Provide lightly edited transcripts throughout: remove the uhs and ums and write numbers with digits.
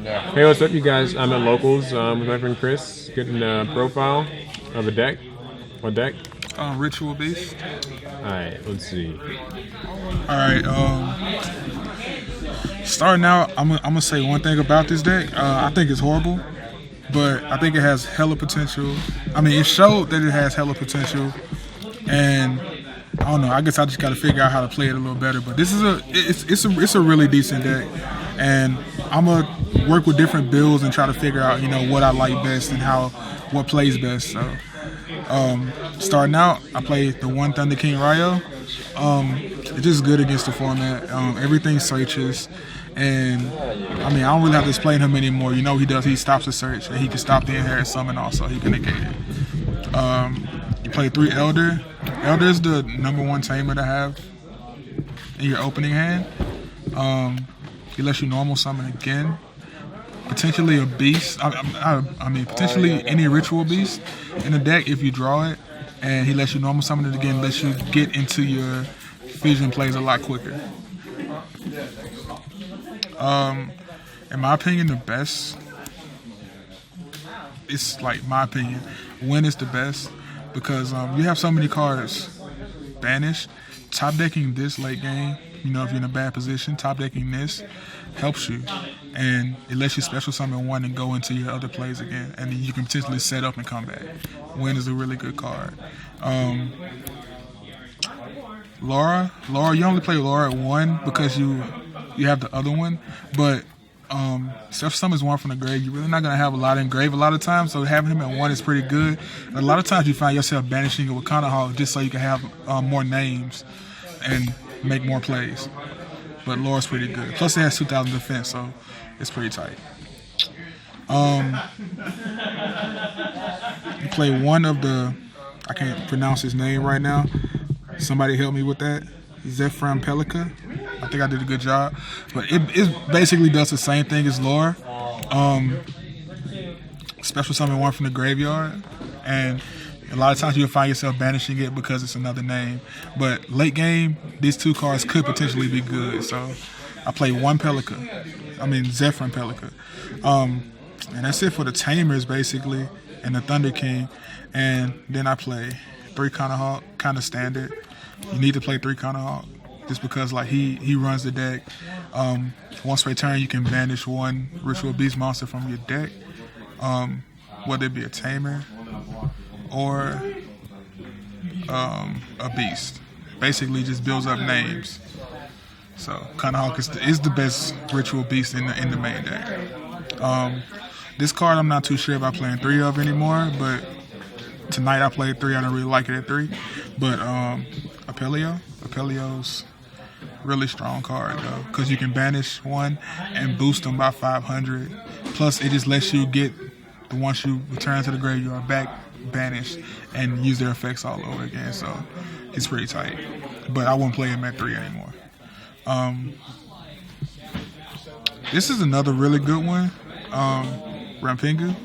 Hey, what's up, you guys? I'm at Locals with my friend Chris, getting a profile of a deck. What deck? Ritual Beast. Alright, let's see. All right. Starting out, I'm gonna say one thing about this deck. I think it's horrible, but I think it has hella potential. I mean, it showed that it has hella potential, and I don't know. I guess I just got to figure out how to play it a little better. But this is it's a really decent deck, and I'm gonna work with different builds and try to figure out what I like best and what plays best. So starting out, I play the one Thunder King Ryo. It's just good against the format. Everything searches, and I mean I don't really have to explain him anymore. He does. He stops the search, and he can stop the inherit summon also. He can negate it. You play 3 Elder. Elder is the #1 tamer to have in your opening hand. He lets you normal summon again. Potentially a beast. I mean, potentially any ritual beast in the deck if you draw it, and he lets you normal summon it again. Lets you get into your fusion plays a lot quicker. In my opinion, the best. It's like my opinion. Win is the best because you have so many cards banished. Top decking this late game. If you're in a bad position, top decking this helps you, and it lets you special summon one and go into your other plays again, and then you can potentially set up and come back. Win is a really good card. Laura, you only play Laura at 1 because you have the other one, but special summons one from the grave. You're really not gonna have a lot in grave a lot of times, so having him at 1 is pretty good. And a lot of times you find yourself banishing it with Kanahawk just so you can have more names and make more plays. But Laura's pretty good. Plus it has 2,000 defense, so it's pretty tight. You play one of the, I can't pronounce his name right now. Somebody help me with that. Zephram Pelika. I think I did a good job. But it basically does the same thing as Laura. Special summon one from the graveyard, and a lot of times you'll find yourself banishing it because it's another name. But late game, these 2 cards could potentially be good. So I play one Zephram Pelika. And that's it for the Tamers, basically, and the Thunder King. And then I play 3 Kanahawk, kind of standard. You need to play 3 Kanahawk just because he runs the deck. Once per turn, you can banish 1 Ritual Beast monster from your deck, whether it be a Tamer or a beast. Basically just builds up names. So Kanahawk is the best ritual beast in the main deck. This card I'm not too sure about playing 3 of anymore, but tonight I played 3. I don't really like it at 3. But Apelio's really strong card though, because you can banish 1 and boost them by 500. Plus it just lets you get the ones you return to the graveyard back banished and use their effects all over again. So it's pretty tight. But I won't play him at 3 anymore. This is another really good one. Rampingu.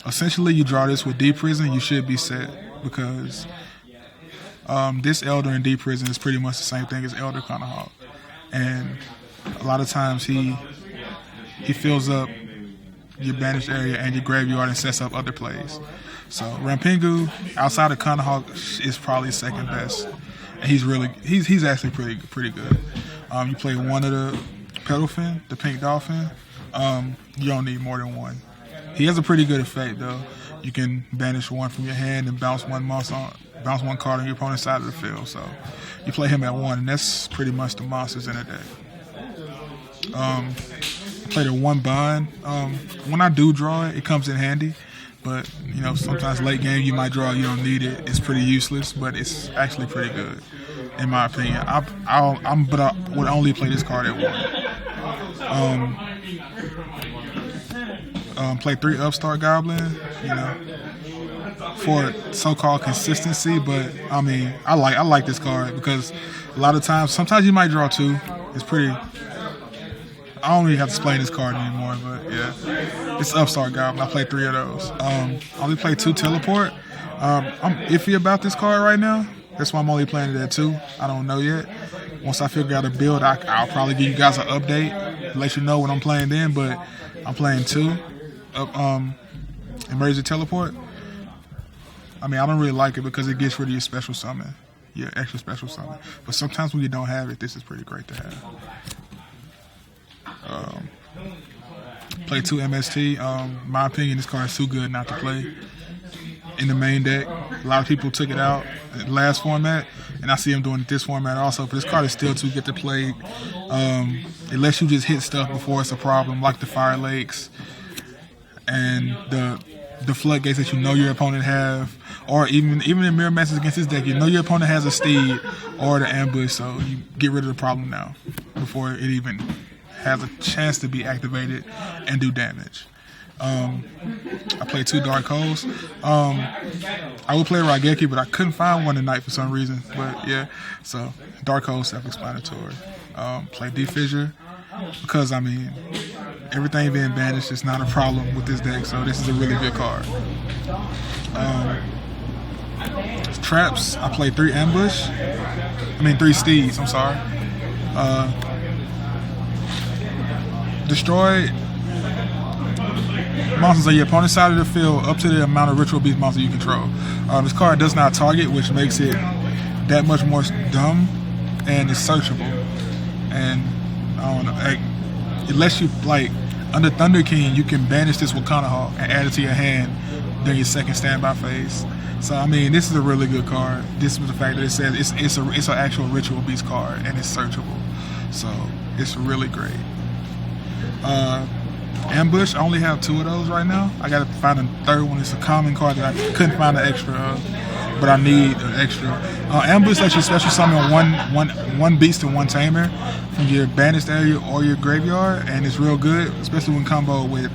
Essentially you draw this with D Prison, you should be set because this Elder in D Prison is pretty much the same thing as Elder Kanahawk. And a lot of times he fills up your banished area and your graveyard and sets up other plays. So Rampingu, outside of Kanahawk, is probably second best. And he's actually pretty good. You play one of the Pedalfin, the Pink Dolphin. You don't need more than 1. He has a pretty good effect though. You can banish 1 from your hand and bounce 1 card on your opponent's side of the field. So you play him at 1, and that's pretty much the monsters in the deck. Play the 1 bond. When I do draw it, it comes in handy. But sometimes late game you might draw, you don't need it. It's pretty useless, but it's actually pretty good, in my opinion. But I would only play this card at 1. Play 3 Upstart Goblin. For so-called consistency, but I mean I like this card because a lot of times, sometimes you might draw 2. It's pretty. I don't even have to explain this card anymore, but yeah, it's Upstart Goblin. I play 3 of those. I only play 2 Teleport. I'm iffy about this card right now. That's why I'm only playing it at 2. I don't know yet. Once I figure out a build, I'll probably give you guys an update let you know when I'm playing then, but I'm playing 2 of Emergency Teleport. I mean, I don't really like it because it gets rid of your special summon, your extra special summon. But sometimes when you don't have it, this is pretty great to have. Play 2 MST. My opinion, this card is too good not to play in the main deck. A lot of people took it out in the last format, and I see them doing this format also. But this card is still too good to play. It lets you just hit stuff before it's a problem, like the Fire Lakes and the floodgates that you know your opponent have, or even in mirror matches against this deck, you know your opponent has a steed or the ambush, so you get rid of the problem now before it even has a chance to be activated and do damage. I played 2 Dark Holes. I would play Raigeki, but I couldn't find one tonight for some reason. But yeah, so Dark Hole, self-explanatory. Play D-Fissure because, I mean, everything being banished is not a problem with this deck, so this is a really good card. Traps, I played 3 Ambush. 3 Steeds, I'm sorry. Destroy monsters on your opponent's side of the field up to the amount of Ritual Beast monsters you control. This card does not target, which makes it that much more dumb, and it's searchable. And I don't know, it lets you, like, under Thunder King, you can banish this Wakana Hawk and add it to your hand during your second standby phase. So I mean, this is a really good card. This was the fact that it says it's an actual Ritual Beast card and it's searchable. So it's really great. Ambush, I only have 2 of those right now. I gotta find a 3rd one. It's a common card that I couldn't find an extra of, but I need an extra. Ambush lets you special summon one beast and 1 tamer from your banished area or your graveyard, and it's real good, especially when combo with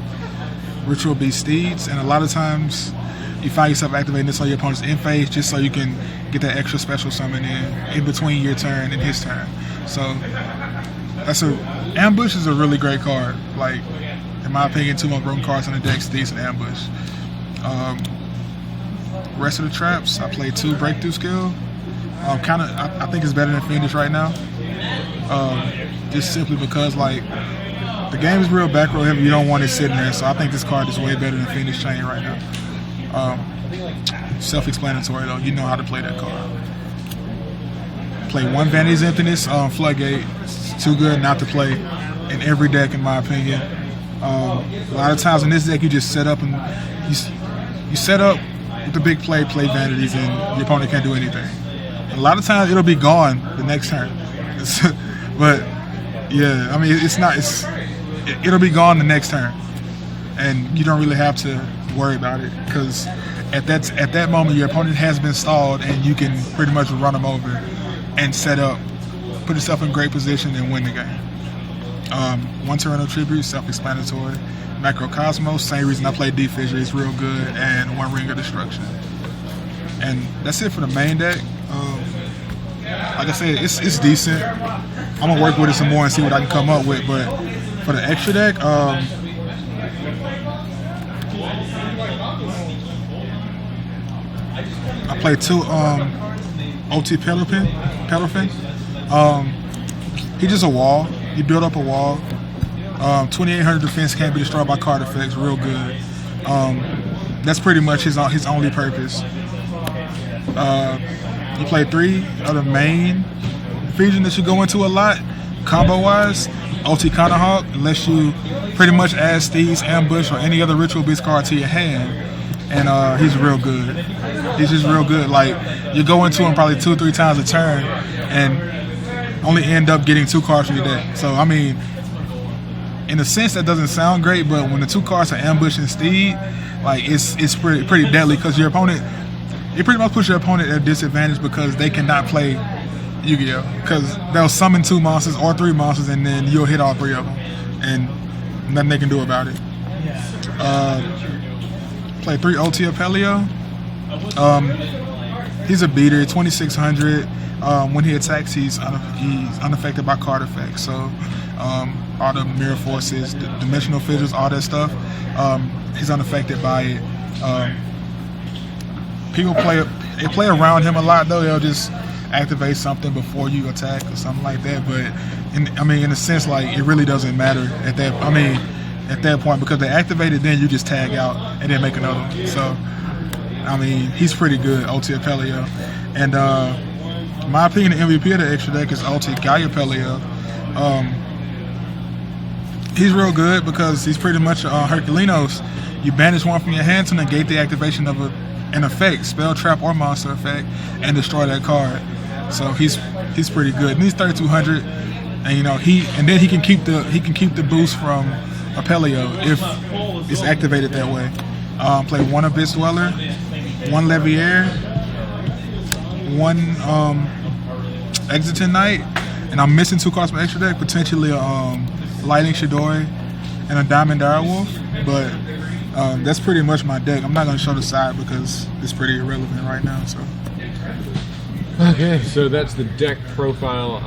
Ritual Beast Steeds. And a lot of times you find yourself activating this on your opponent's end phase just so you can get that extra special summon in between your turn and his turn. So Ambush is a really great card. Like, in my opinion, 2 most broken cards on the deck, Steeds and Ambush. Rest of the traps, I played 2 Breakthrough Skill. I think it's better than Fiendish right now. Just simply because, like, the game is real back row heavy. You don't want it sitting there, so I think this card is way better than Fiendish Chain right now. Self-explanatory though, you know how to play that card. Play 1 Vanity's Emptiness, Floodgate. It's too good not to play in every deck, in my opinion. A lot of times in this deck, you just set up and you set up with the big play Vanities, and your opponent can't do anything. A lot of times it'll be gone the next turn. But yeah, I mean, it'll be gone the next turn, and you don't really have to worry about it because at that moment your opponent has been stalled, and you can pretty much run them over and set up, put yourself in great position and win the game. 1 Tyranno Tribute, self-explanatory. Macrocosmos, same reason I played D-Fissure, it's real good, and 1 Ring of Destruction. And that's it for the main deck. Like I said, it's decent. I'm gonna work with it some more and see what I can come up with. But for the extra deck, I played 2 OT Pelopin. He's just a wall. You build up a wall. 2800 defense, can't be destroyed by card effects. Real good. That's pretty much his only purpose. You play 3 of the main fusion that you go into a lot, combo-wise. OT Kanahawk lets you pretty much add Steeds, Ambush, or any other Ritual Beast card to your hand, and he's real good. He's just real good. Like, you go into him probably 2 or 3 times a turn, and only end up getting 2 cards from your deck. So I mean, in a sense, that doesn't sound great, but when the 2 cards are Ambush and Steed, like it's pretty deadly because your opponent, it pretty much puts your opponent at a disadvantage because they cannot play Yu-Gi-Oh! Because they'll summon 2 monsters or 3 monsters, and then you'll hit all 3 of them, and nothing they can do about it. Play 3 OT Apelio. He's a beater, 2600. When he attacks, he's unaffected by card effects. So all the mirror forces, the dimensional fissures, all that stuff, he's unaffected by it. People play around him a lot though. They'll just activate something before you attack or something like that. But in a sense, like, it really doesn't matter at that. At that point, because they activate it, then you just tag out and then make another one. So, he's pretty good, OT Apelio. And my opinion, the MVP of the extra deck is OT Gaia Apelio. He's real good because he's pretty much Herculinos. You banish one from your hand to negate the activation of an effect, spell, trap, or monster effect, and destroy that card. So he's pretty good. And he's 3,200, and then he can keep the boost from Apelio if it's activated that way. Play one Abyss Dweller, one Leviair, one Exiting Knight, and I'm missing 2 cards from extra deck, potentially Lightning Shidori and a Diamond Direwolf, but that's pretty much my deck. I'm not going to show the side because it's pretty irrelevant right now. So okay, so that's the deck profile.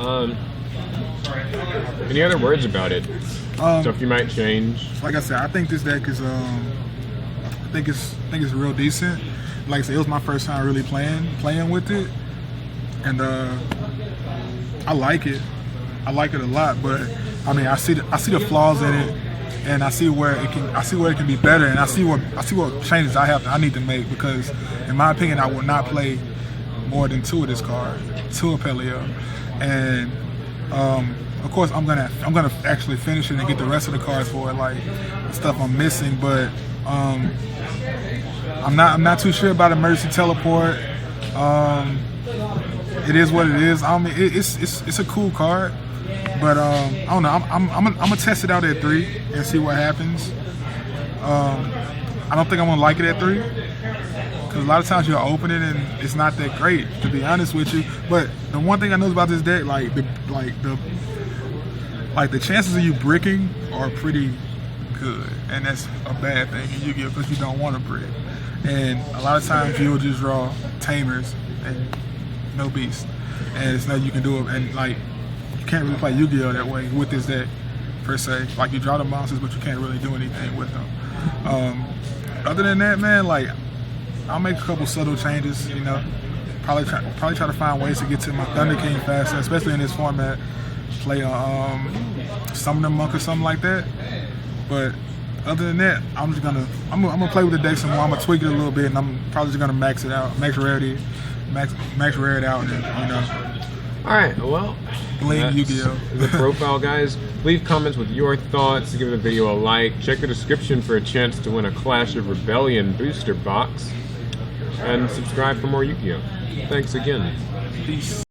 Any other words about it? Stuff you might change? Like I said, I think this deck is I think it's real decent. Like I said, it was my first time really playing with it, and I like it. I like it a lot, but I see the flaws in it, and I see where it can be better, and I see what changes I need to make, because in my opinion, I will not play more than 2 of this card, 2 Apelio, and of course I'm gonna actually finish it and get the rest of the cards for it, like stuff I'm missing, but I'm not too sure about Emergency Teleport. It is what it is. It's a cool card. But I don't know. I'm gonna test it out at 3 and see what happens. I don't think I'm gonna like it at 3, because a lot of times you'll open it and it's not that great, to be honest with you. But the one thing I know about this deck, the chances of you bricking are pretty good, and that's a bad thing in Yu-Gi-Oh, because you don't want to brick. And a lot of times you'll just draw Tamers and no Beast, and it's nothing you can do. And you can't really play Yu-Gi-Oh that way with this deck, per se. Like, you draw the monsters, but you can't really do anything with them. Other than that, man, I'll make a couple subtle changes. Probably try to find ways to get to my Thunder King faster, especially in this format. Play Summoner Monk or something like that. But other than that, I'm gonna play with the deck some more. I'm gonna tweak it a little bit, and I'm probably just gonna max it out, max rare it out, and All right, well, blame Yu-Gi-Oh. The profile, guys. Leave comments with your thoughts. Give the video a like. Check the description for a chance to win a Clash of Rebellion booster box. And subscribe for more Yu-Gi-Oh. Thanks again. Peace.